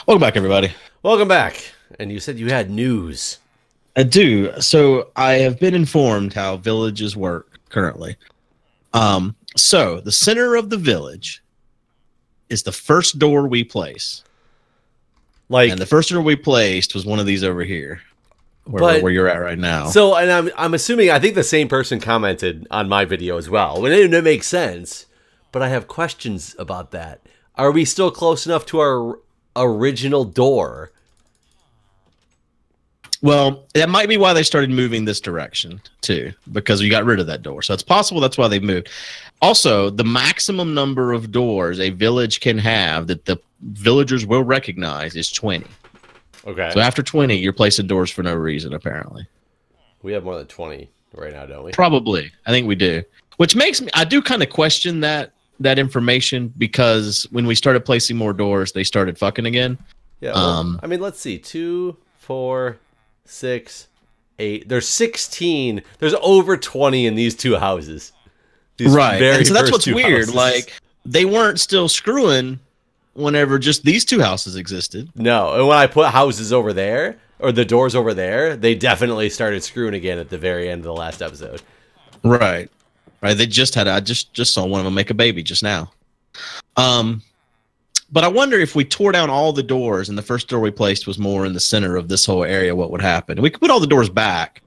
Welcome back, everybody. Welcome back. And you said you had news. I do. So I have been informed how villages work currently. So the center of the village is the first door we place. And the first door we placed was one of these over here, where you're at right now. So, and I'm assuming, I think the same person commented on my video as well. And it makes sense, but I have questions about that. Are we still close enough to our original door? Well, that might be why they started moving this direction too, because we got rid of that door. So it's possible that's why they moved. Also, the maximum number of doors a village can have that the villagers will recognize is 20. Okay. So after 20, you're placing doors for no reason, apparently. We have more than 20 right now, don't we? Probably. I think we do. Which makes me, I do kind of question that information, because when we started placing more doors, they started fucking again. Yeah. Well, I mean, let's see. 2, 4, 6, 8. There's 16. There's over 20 in these two houses. Right. And so that's what's weird. Houses. Like, they weren't still screwing whenever just these two houses existed. No. And when I put houses over there, or the doors over there, they definitely started screwing again at the very end of the last episode. Right. Right. They just had, I just saw one of them make a baby just now. But I wonder if we tore down all the doors and the first door we placed was more in the center of this whole area, what would happen? We could put all the doors back,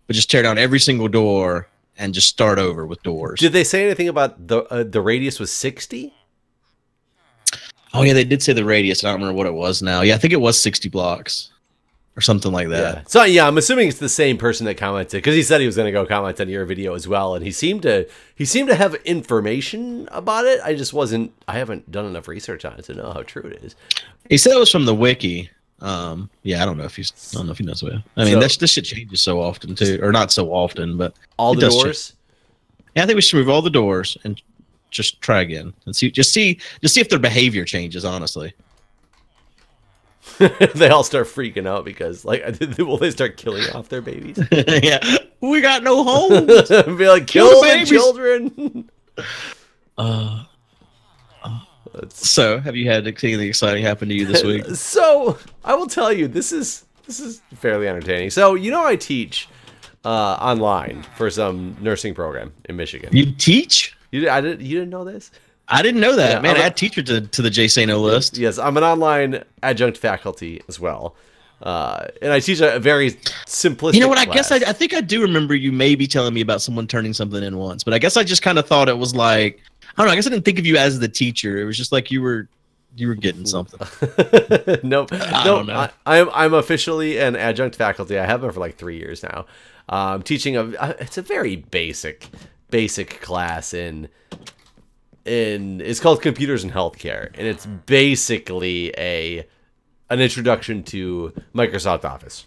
but just tear down every single door and just start over with doors. Did they say anything about the radius was 60? Oh, yeah, they did say the radius. I don't remember what it was now. Yeah, I think it was 60 blocks or something like that. Yeah. So, yeah, I'm assuming it's the same person that commented, because he said he was going to go comment on your video as well, and he seemed to have information about it. I haven't done enough research on it to know how true it is. He said it was from the wiki. Yeah, I don't know if he knows what. I mean, this shit changes so often too, or not so often, but all the doors. Yeah, I think we should move all the doors and just try again and see if their behavior changes. Honestly, they all start freaking out because, like, will they start killing off their babies? Yeah, we got no homes. Be like, kill the children. So, have you had anything exciting happen to you this week? So, I will tell you, this is fairly entertaining. So, I teach online for some nursing program in Michigan. You teach? You didn't know this? I didn't know that. Yeah, man, add teacher to the JSano list. Yes, I'm an online adjunct faculty as well. And I teach a very simplistic You know what? class. I guess I think I do remember you maybe telling me about someone turning something in once, but I guess I just kind of thought it was like, I don't know. I guess I didn't think of you as the teacher. It was just like you were getting something. Nope. I'm officially an adjunct faculty. I have been for like 3 years now. Teaching it's a very basic class it's called Computers in Healthcare, and it's basically an introduction to Microsoft Office.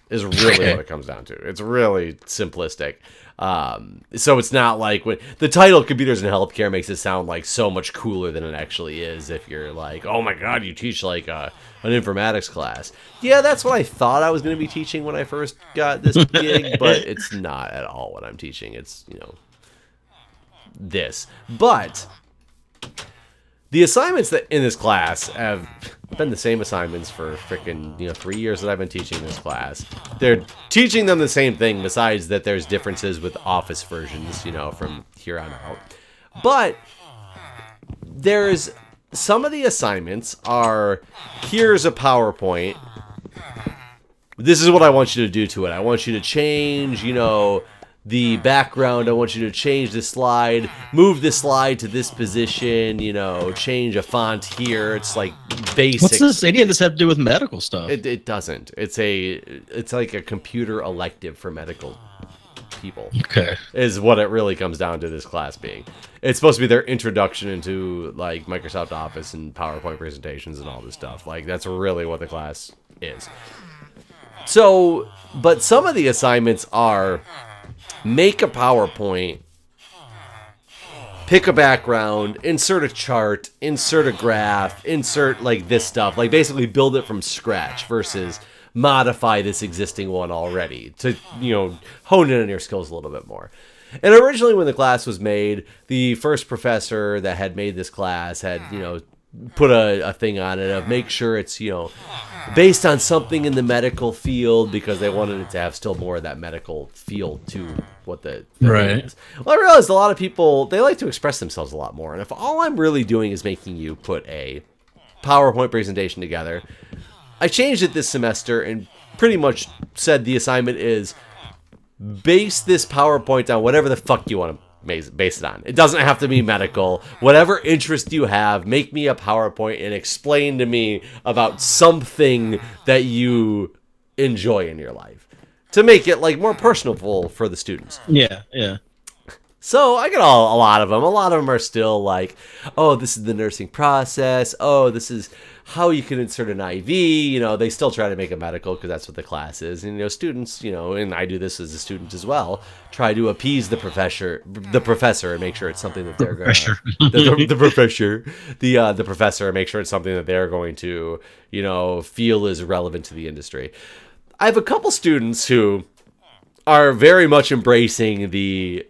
Is really what it comes down to. It's really simplistic. So it's not like when the title Computers in Healthcare makes it sound like so much cooler than it actually is. If you're like, oh my god, you teach like an informatics class. Yeah, that's what I thought I was going to be teaching when I first got this gig, but it's not at all what I'm teaching. It's, this. But the assignments that in this class have been the same assignments for freaking 3 years that I've been teaching this class. They're teaching them the same thing, besides that there's differences with Office versions, from here on out. But there's some of the assignments are, here's a PowerPoint. This is what I want you to do to it. I want you to change, the background. I want you to change the slide, move the slide to this position, change a font here. It's like basic. What's this? Any of this have to do with medical stuff? It doesn't. It's like a computer elective for medical people. Okay. Is what it really comes down to, this class being. It's supposed to be their introduction into like Microsoft Office and PowerPoint presentations and all this stuff. Like, that's really what the class is. So, but some of the assignments are make a PowerPoint, pick a background, insert a chart, insert a graph, insert like this stuff, like basically build it from scratch versus modify this existing one already to, hone in on your skills a little bit more. And originally when the class was made, the first professor that had made this class had, put a thing on it of make sure it's, you know, based on something in the medical field, because they wanted it to have still more of that medical feel to what the thing is. Well, I realized a lot of people, they like to express themselves a lot more. And if all I'm really doing is making you put a PowerPoint presentation together, I changed it this semester and pretty much said the assignment is base this PowerPoint on whatever the fuck you want to base it on. It doesn't have to be medical. Whatever interest you have, make me a PowerPoint and explain to me about something that you enjoy in your life to make it like more personable for the students. Yeah, yeah. So I get a lot of them. A lot of them are still like, oh, this is the nursing process. Oh, this is how you can insert an IV. You know, they still try to make it medical because that's what the class is. And, you know, students, you know, and I do this as a student as well, try to appease the professor and make sure it's something that they're going to, the professor and make sure it's something that they're going to, you know, feel is relevant to the industry. I have a couple students who are very much embracing the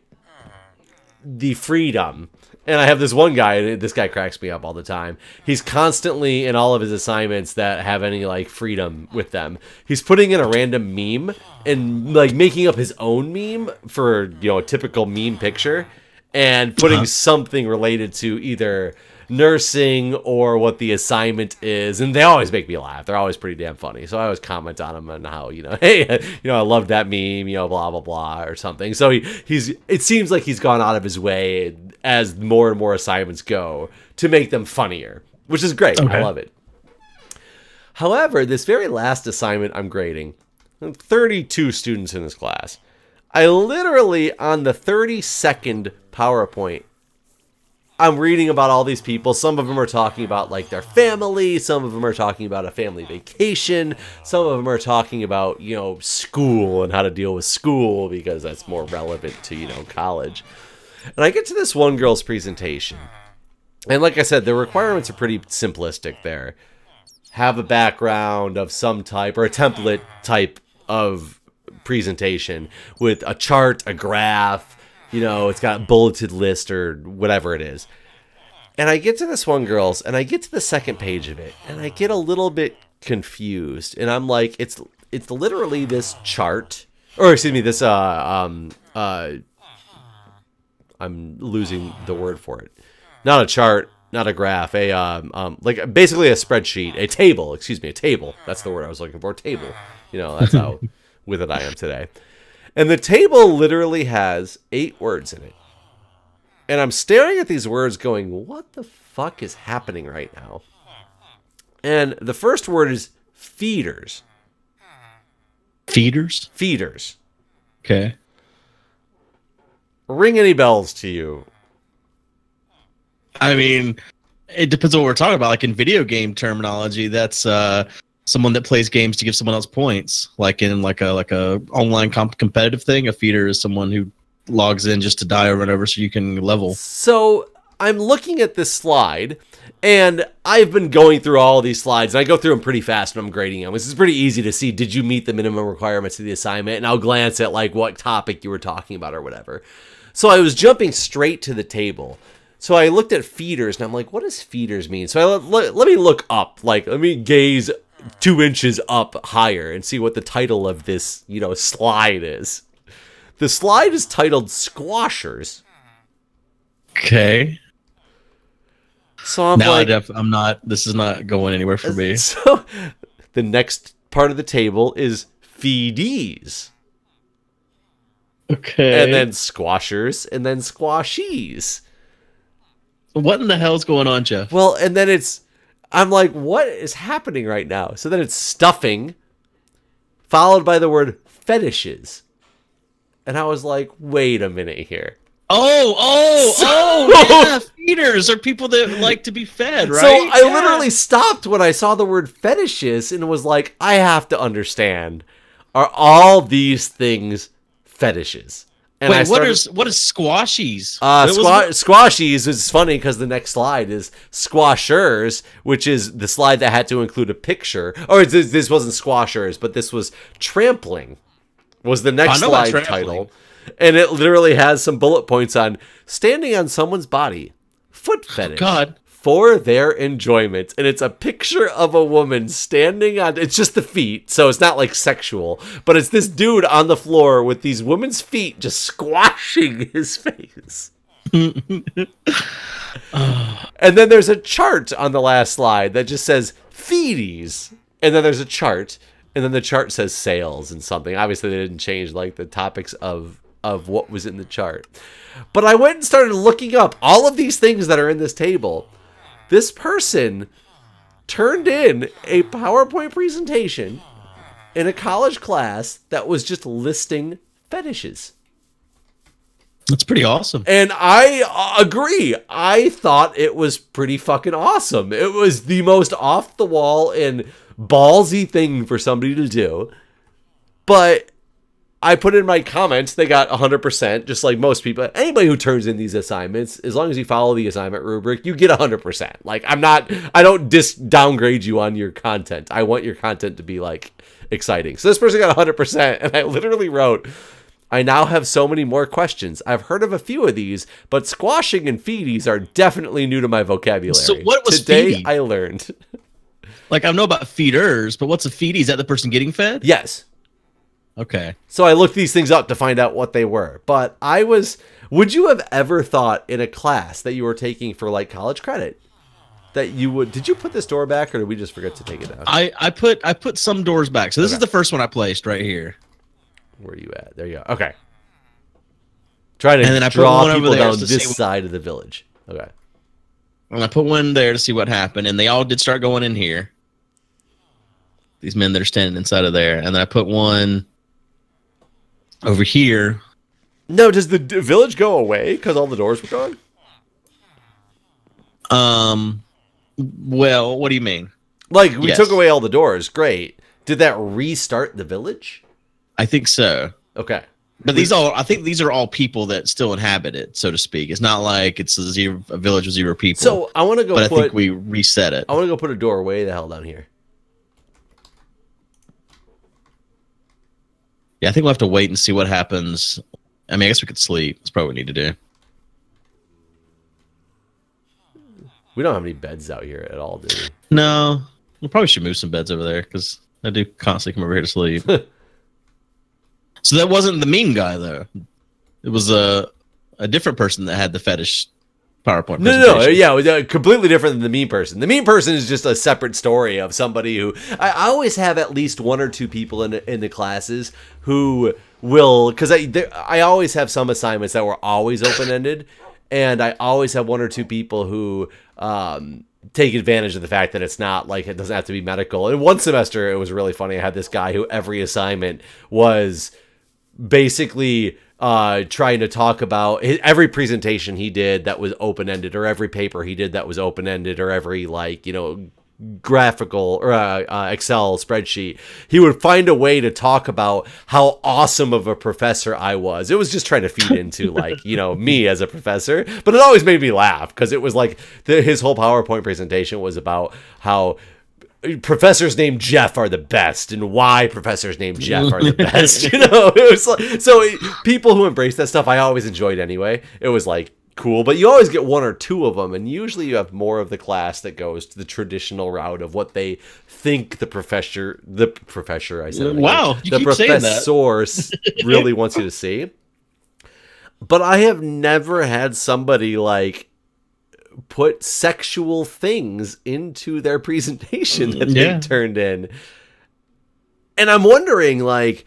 freedom. And I have this one guy, and this guy cracks me up all the time. He's constantly, in all of his assignments that have any, like, freedom with them, he's putting in a random meme and, like, making up his own meme for, you know, a typical meme picture and putting something related to either nursing or what the assignment is. And they always make me laugh. They're always pretty damn funny. So I always comment on them and how, you know, hey, you know, I love that meme, you know, blah, blah, blah, or something. So it seems like he's gone out of his way as more and more assignments go to make them funnier, which is great. Okay. I love it. However, this very last assignment I'm grading, 32 students in this class, I literally, on the 32nd PowerPoint, I'm reading about all these people. Some of them are talking about, like, their family. Some of them are talking about a family vacation. Some of them are talking about, you know, school and how to deal with school because that's more relevant to, you know, college. And I get to this one girl's presentation. And like I said, the requirements are pretty simplistic there. Have a background of some type or a template type of presentation with a chart, a graph. You know, it's got a bulleted list or whatever it is. And I get to this one girl's, and I get to the second page of it, and I get a little bit confused. And I'm like, it's literally this chart, or excuse me, this I'm losing the word for it. Not a chart, not a graph, like basically a spreadsheet, a table. Excuse me, a table. That's the word I was looking for. Table. You know, that's how with it I am today. And the table literally has 8 words in it. And I'm staring at these words going, what the fuck is happening right now? And the first word is feeders. Feeders? Feeders. Okay. Ring any bells to you? I mean, it depends on what we're talking about. Like in video game terminology, that's someone that plays games to give someone else points. Like in like a online competitive thing, a feeder is someone who logs in just to die over and over so you can level. So I'm looking at this slide, and I've been going through all of these slides, and I go through them pretty fast when I'm grading them. This is pretty easy to see, did you meet the minimum requirements of the assignment? And I'll glance at like what topic you were talking about or whatever. So I was jumping straight to the table. So I looked at feeders, and I'm like, what does feeders mean? So let me look up, like let me gaze 2 inches up higher and see what the title of this, you know, slide is. The slide is titled Squashers. Okay. So I'm now like, I'm not. This is not going anywhere for me. So the next part of the table is feedies. Okay. And then squashers, and then squashies. What in the hell's going on, Jeff? Well, and then I'm like, what is happening right now? So then it's stuffing, followed by the word fetishes. And I was like, wait a minute here. Yeah, feeders are people that like to be fed, right? So I literally stopped when I saw the word fetishes and was like, I have to understand, are all these things fetishes? And wait, what is squashies? Squashies is funny because the next slide is squashers, which is the slide that had to include a picture. Or this wasn't squashers, but this was trampling. Was the next slide title. And it literally has some bullet points on standing on someone's body, foot fetish, for their enjoyment. And it's a picture of a woman standing on, it's just the feet, so it's not like sexual, but it's this dude on the floor with these women's feet just squashing his face. And then there's a chart on the last slide that just says feeties. And then there's a chart, and then the chart says sales and something. Obviously, they didn't change like the topics of what was in the chart. But I went and started looking up all of these things that are in this table. This person turned in a PowerPoint presentation in a college class that was just listing fetishes. That's pretty awesome. And I agree. I thought it was pretty fucking awesome. It was the most off the wall and ballsy thing for somebody to do. But I put in my comments, they got 100%, just like most people. Anybody who turns in these assignments, as long as you follow the assignment rubric, you get 100%. Like, I don't downgrade you on your content. I want your content to be, like, exciting. So this person got 100%, and I literally wrote, I now have so many more questions. I've heard of a few of these, but squashing and feeties are definitely new to my vocabulary. So what was Today feeding? I learned. Like, I know about feeders, but what's a feedie? Is that the person getting fed? Yes. Okay. So I looked these things up to find out what they were. But would you have ever thought in a class that you were taking for like college credit that you would, did you put this door back or did we just forget to take it down? I put some doors back. So this is the first one I placed right here. Where are you at? There you go. Okay. Trying to and then I draw put one people over there down to this side of the village. Okay. And I put one there to see what happened, and they all did start going in here. These men that are standing inside of there. And then I put one over here. No, does the village go away because all the doors were gone? Well, what do you mean? Like, we took away all the doors. Great. Did that restart the village? I think so. Okay. But I think these are all people that still inhabit it, so to speak. It's not like it's a village with 0 people. So I want to go I think we reset it. I want to go put a door way the hell down here. Yeah, I think we'll have to wait and see what happens. I mean, I guess we could sleep. That's probably what we need to do. We don't have any beds out here at all, do we? No. We probably should move some beds over there, because I do constantly come over here to sleep. So that wasn't the meme guy, though. It was a different person that had the fetish PowerPoint presentation. No, yeah, it was completely different than the meme person. The meme person is just a separate story of somebody who... I always have at least 1 or 2 people in the classes who will... Because I always have some assignments that were always open-ended, and I always have 1 or 2 people who... take advantage of the fact that it's not like it doesn't have to be medical. In one semester, it was really funny. I had this guy who every assignment was basically trying to talk about every presentation he did that was open-ended, or every paper he did that was open-ended, or every, like, you know, graphical or Excel spreadsheet. He would find a way to talk about how awesome of a professor I was. It was just trying to feed into, like, you know, me as a professor, but it always made me laugh because it was like his whole PowerPoint presentation was about how professors named Jeff are the best and why professors named Jeff are the best. You know, it was like, so people who embrace that stuff, I always enjoyed anyway. It was like cool, but you always get 1 or 2 of them, and usually you have more of the class that goes to the traditional route of what they think the professor I said, wow, you the keep saying professor really wants you to see. But I have never had somebody like put sexual things into their presentation that they turned in. And I'm wondering, like,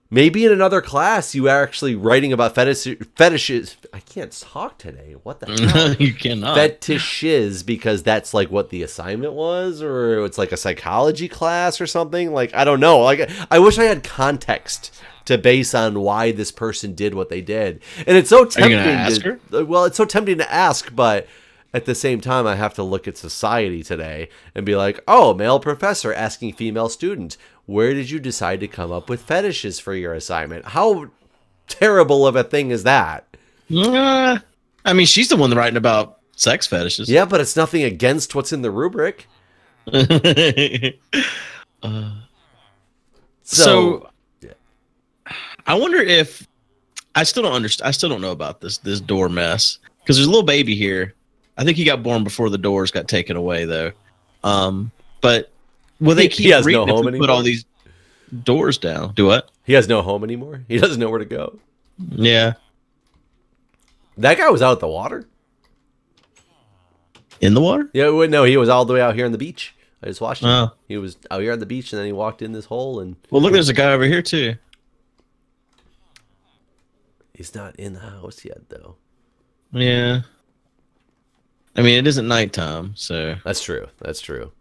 maybe in another class you are actually writing about fetishes. I can't talk today. What the hell? You cannot. Fetishes, because that's like what the assignment was, or it's like a psychology class or something. Like, I don't know. Like, I wish I had context to base on why this person did what they did. And it's so tempting. Are you gonna ask her? Well, it's so tempting to ask, but at the same time, I have to look at society today and be like, oh, male professor asking female student, where did you decide to come up with fetishes for your assignment? How terrible of a thing is that? I mean, she's the one writing about sex fetishes. Yeah, but it's nothing against what's in the rubric. So I wonder if I still don't understand. I still don't know about this door mess, because there's a little baby here. I think he got born before the doors got taken away, though. But will they keep has no reading home if we put all anymore? these doors down? Do what? He has no home anymore. He doesn't know where to go. Yeah. That guy was out at the water. In the water? Yeah, no, he was all the way out here on the beach. I just watched him. Oh. He was out here on the beach, and then he walked in this hole, and Well, look, there's a guy over here, too. he's not in the house yet, though. Yeah. I mean, it isn't nighttime, so. That's true. That's true.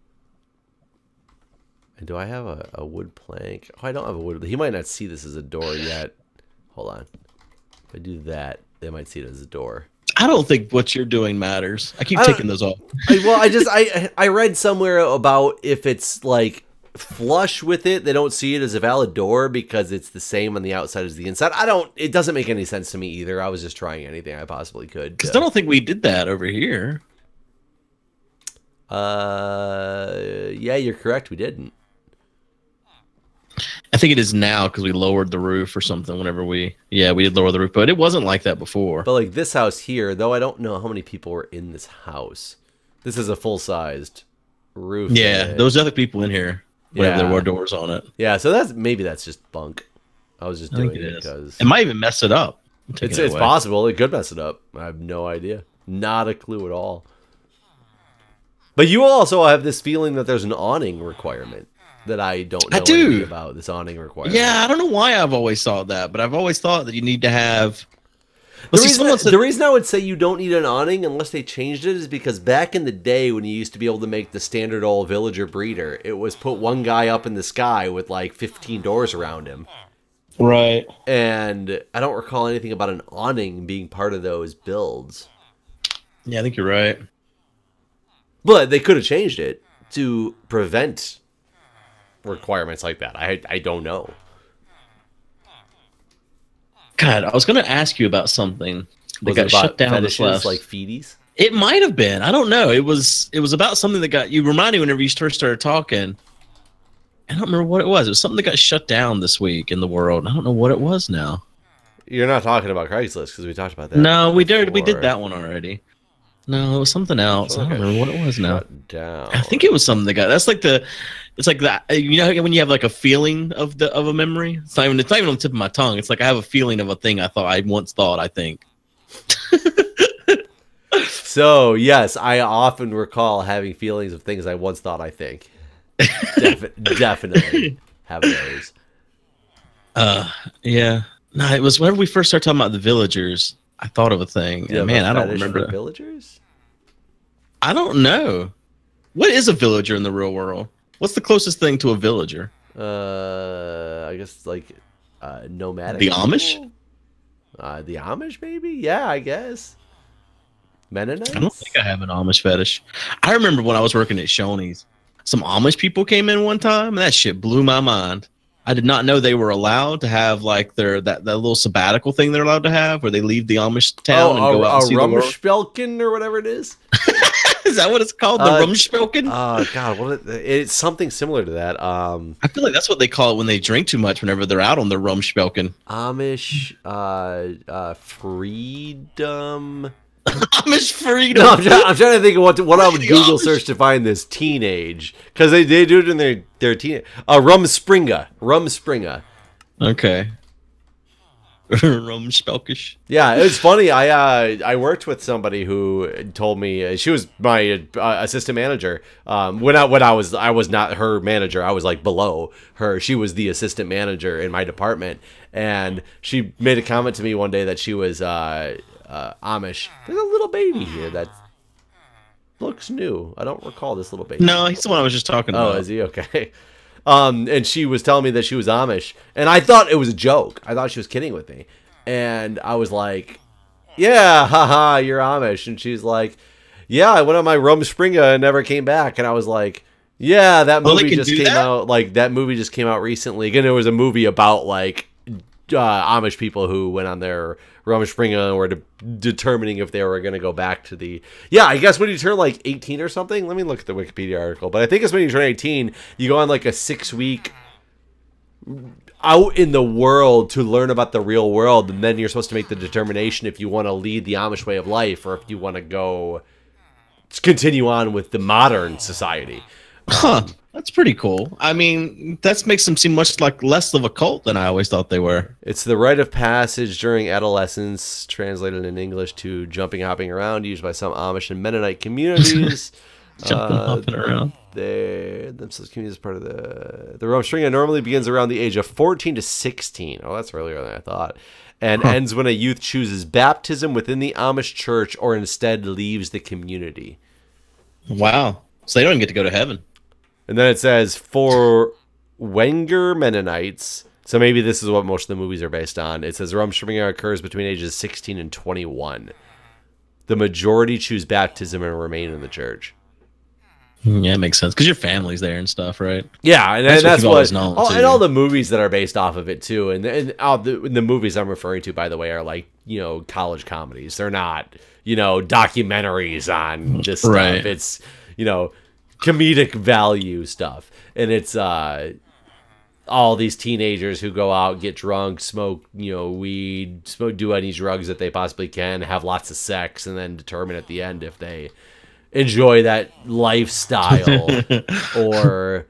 And do I have a wood plank? Oh, I don't have a wood. He might not see this as a door yet. Hold on. If I do that, they might see it as a door. I don't think what you're doing matters. I keep taking those off. I read somewhere about if it's like flush with it, they don't see it as a valid door because it's the same on the outside as the inside. It doesn't make any sense to me either. I was just trying anything I possibly could. Because I don't think we did that over here. Yeah, you're correct. We didn't. I think it is now because we lowered the roof or something whenever we did lower the roof, but it wasn't like that before. But like this house here, though I don't know how many people were in this house. This is a full-sized roof. Yeah, there was other people in here whenever there were doors on it. Yeah, so maybe that's just bunk. I was just doing it because it might even mess it up. It's possible. It could mess it up. I have no idea. Not a clue at all. But you also have this feeling that there's an awning requirement that I don't know anything about, this awning requirement. Yeah, I don't know why I've always thought that, but I've always thought that you need to have... The reason I would say you don't need an awning unless they changed it is because back in the day when you used to be able to make the standard old villager breeder, it was put one guy up in the sky with like 15 doors around him. Right. And I don't recall anything about an awning being part of those builds. Yeah, I think you're right. But they could have changed it to prevent requirements like that. I don't know. God, I was going to ask you about something that got shut down this last. Like feeties? It might have been. I don't know. It was about something that got you reminded me whenever you first started talking. I don't remember what it was. It was something that got shut down this week in the world. I don't know what it was now. You're not talking about Craigslist because we talked about that. No, we did that one already. No, it was something else. I don't remember what it was now. Shut down. I think it was something that got. That's like it's like that. You know when you have like a feeling of a memory. It's not even on the tip of my tongue. It's like I have a feeling of a thing I once thought. I think. So yes, I often recall having feelings of things I once thought. I think. Definitely have those. Yeah. No, it was whenever we first started talking about the villagers. I thought of a thing. And man, I don't remember. Villagers? I don't know. What is a villager in the real world? What's the closest thing to a villager? I guess like nomadic. The Amish? The Amish, maybe? Yeah, I guess. Mennonites? I don't think I have an Amish fetish. I remember when I was working at Shoney's, some Amish people came in one time, and that shit blew my mind. I did not know they were allowed to have like that little sabbatical thing they're allowed to have where they leave the Amish town and go out and see the world. Rumspringa or whatever it is. Is that what it's called? The Rumspringa? Oh God, it's something similar to that. I feel like that's what they call it when they drink too much. Whenever they're out on the Rumspringa. Amish freedom. Amish freedom. No, I'm trying to think of what I would Google search to find this teenage, because they do it in their teen. Rumspringa. Okay. Rumspelkish. Yeah, it's funny. I worked with somebody who told me she was my assistant manager. When I was not her manager. I was like below her. She was the assistant manager in my department, and she made a comment to me one day that she was Amish. There's a little baby here that looks new. I don't recall this little baby. No, he's the one I was just talking about. Oh, is he? Okay. And she was telling me that she was Amish, and I thought it was a joke. I thought she was kidding with me, and I was like, "Yeah, haha, you're Amish." And she's like, "Yeah, I went on my Rumspringa and never came back." And I was like, "Yeah, that movie just came out. Like that movie just came out recently. Again, there was a movie about like Amish people who went on their Rumspringa and were determining if they were going to go back to the... Yeah, I guess when you turn like 18 or something. Let me look at the Wikipedia article. But I think it's when you turn 18, you go on like a 6-week out in the world to learn about the real world. And then you're supposed to make the determination if you want to lead the Amish way of life or if you want to go continue on with the modern society. Huh. That's pretty cool. I mean, that makes them seem much like less of a cult than I always thought they were. It's the rite of passage during adolescence, translated in English to jumping, hopping around, used by some Amish and Mennonite communities. Jumping, hopping around. Themselves community is part of the Rumspringa normally begins around the age of 14 to 16. Oh, that's earlier than I thought. And ends when a youth chooses baptism within the Amish church or instead leaves the community. Wow. So they don't even get to go to heaven. And then it says, for Wenger Mennonites, so maybe this is what most of the movies are based on, it says Rumspringa occurs between ages 16 and 21. The majority choose baptism and remain in the church. Yeah, it makes sense. Because your family's there and stuff, right? Yeah, and that's what known, and all the movies that are based off of it, too. And all the movies I'm referring to, by the way, are like, college comedies. They're not, documentaries on this stuff. Right. It's, comedic value stuff, and it's all these teenagers who go out, get drunk, smoke weed, do any drugs that they possibly can, have lots of sex, and then determine at the end if they enjoy that lifestyle or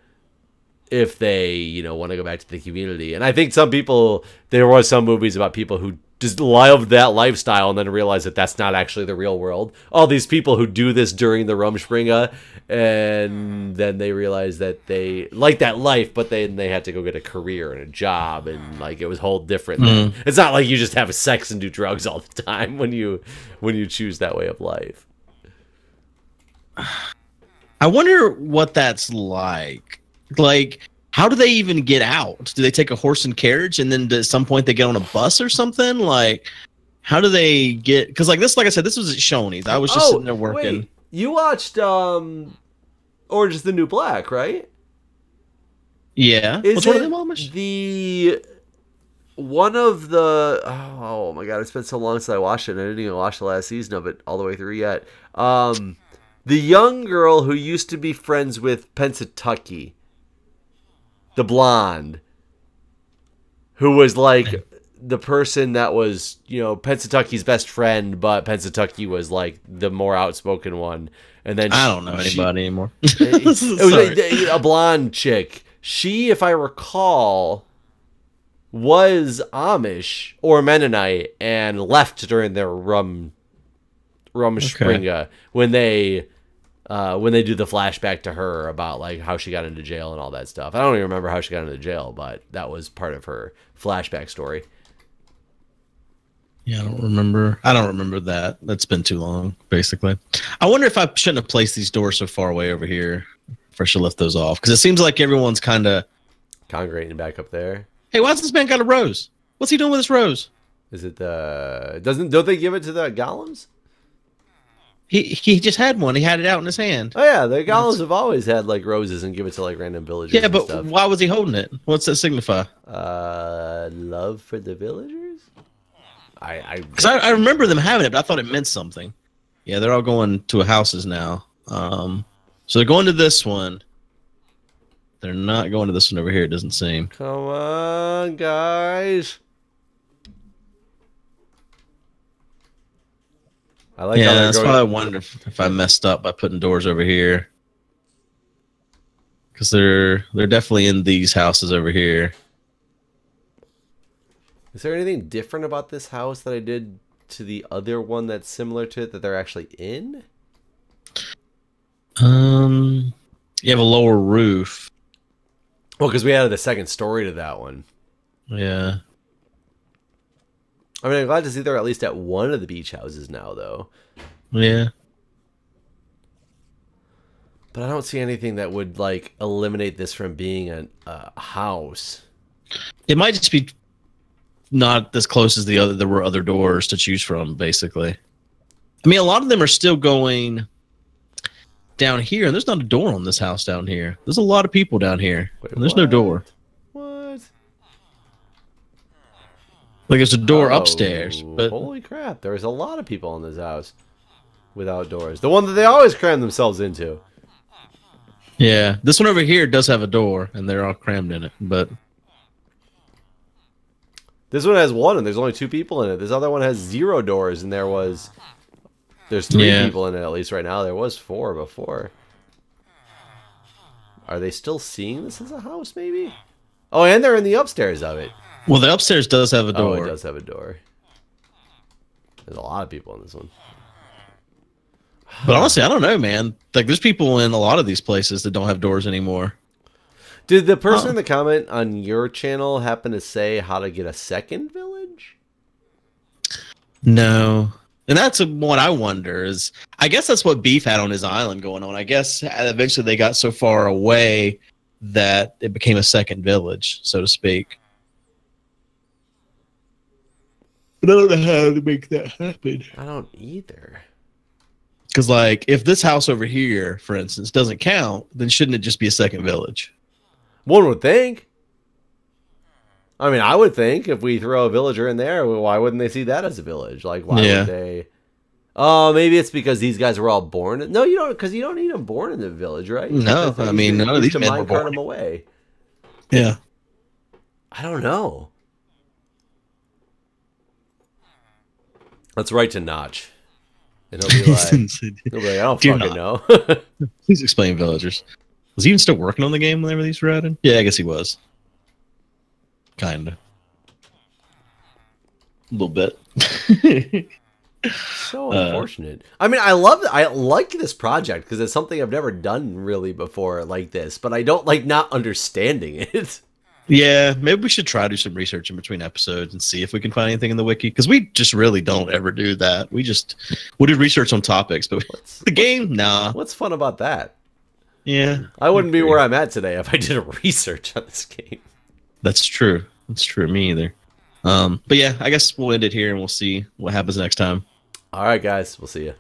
if they want to go back to the community. And I think there was some movies about people who just loved that lifestyle and then realized that that's not actually the real world. All these people who do this during the Rumspringa, and then they realize that they like that life, but then they had to go get a career and a job, and like it was whole different. It's not like you just have sex and do drugs all the time when you choose that way of life. I wonder what that's like. Like, how do they even get out? Do they take a horse and carriage, and then at some point they get on a bus or something? Like, how do they get? Because like I said, this was at Shoney's. I was just sitting there working. Wait. You watched Orange is the New Black, right? Yeah. Is What's one of them, Amish? One of the oh my god, it's been so long since I watched it, and I didn't even watch the last season of it all the way through yet. The young girl who used to be friends with Pennsatucky, the blonde, who was like the person that was, Pensatucky's best friend, but Pensatucky was like the more outspoken one. And then I don't know anybody anymore. It was a blonde chick. She, if I recall, was Amish or Mennonite and left during their Rumspringa when they do the flashback to her about like how she got into jail and all that stuff. I don't even remember how she got into jail, but that was part of her flashback story. Yeah, I don't remember that. That's been too long, basically. I wonder if I shouldn't have placed these doors so far away over here. If I should lift those off, because it seems like everyone's kind of congregating back up there. Hey, why's this man got a rose? What's he doing with this rose? Is it don't they give it to the golems? He just had one. He had it out in his hand. Oh yeah, the golems have always had like roses and give it to like random villagers. Yeah, but stuff. Why was he holding it? What's that signify? Love for the villagers. I remember them having it, but I thought it meant something. Yeah, they're all going to houses now. So they're going to this one. They're not going to this one over here, it doesn't seem. Come on, guys. I like how that's why I wonder if I messed up by putting doors over here. Because they're definitely in these houses over here. Is there anything different about this house that I did to the other one that's similar to it that they're actually in? You have a lower roof. Well, because we added a second story to that one. Yeah. I mean, I'm glad to see they're at least at one of the beach houses now, though. Yeah. But I don't see anything that would, like, eliminate this from being a house. It might just be not as close as there were other doors to choose from, basically. I mean, a lot of them are still going down here, and there's not a door on this house down here. There's a lot of people down here, and there's no door. What? Like, there's a door upstairs. But holy crap, there's a lot of people in this house without doors. The one that they always cram themselves into. Yeah, this one over here does have a door, and they're all crammed in it, but this one has one, and there's only 2 people in it. This other one has 0 doors, and there was There's 3 people in it at least right now. There was 4 before. Are they still seeing this as a house, maybe? Oh, and they're in the upstairs of it. Well, the upstairs does have a door. Oh, it does have a door. There's a lot of people in this one. But honestly, I don't know, man. Like, there's people in a lot of these places that don't have doors anymore. Did the person in the comment on your channel happen to say how to get a second village? No. And that's what I wonder is, I guess that's what Beef had on his island going on. I guess eventually they got so far away that it became a second village, so to speak. But I don't know how to make that happen. I don't either. Because, like, if this house over here, for instance, doesn't count, then shouldn't it just be a second village? One would think. I mean, I would think if we throw a villager in there, well, why wouldn't they see that as a village? Like, why would they? Oh, maybe it's because these guys were all born. No, you don't, because you don't need them born in the village, right? No, I mean, none of these men were born. Them away. Yeah. I don't know. Let's write to Notch. And he'll be like, I don't fucking know. Please explain villagers. Was he even still working on the game whenever these were added? Yeah, I guess he was. Kinda. A little bit. So unfortunate. I mean, I like this project because it's something I've never done really before like this, but I don't like not understanding it. Yeah, maybe we should try to do some research in between episodes and see if we can find anything in the wiki, because we just really don't ever do that. We'll do research on topics, but the game, nah. What's fun about that? Yeah. I wouldn't be where I'm at today if I did a research on this game. That's true. That's true. Me either. But yeah, I guess we'll end it here and we'll see what happens next time. All right, guys. We'll see you.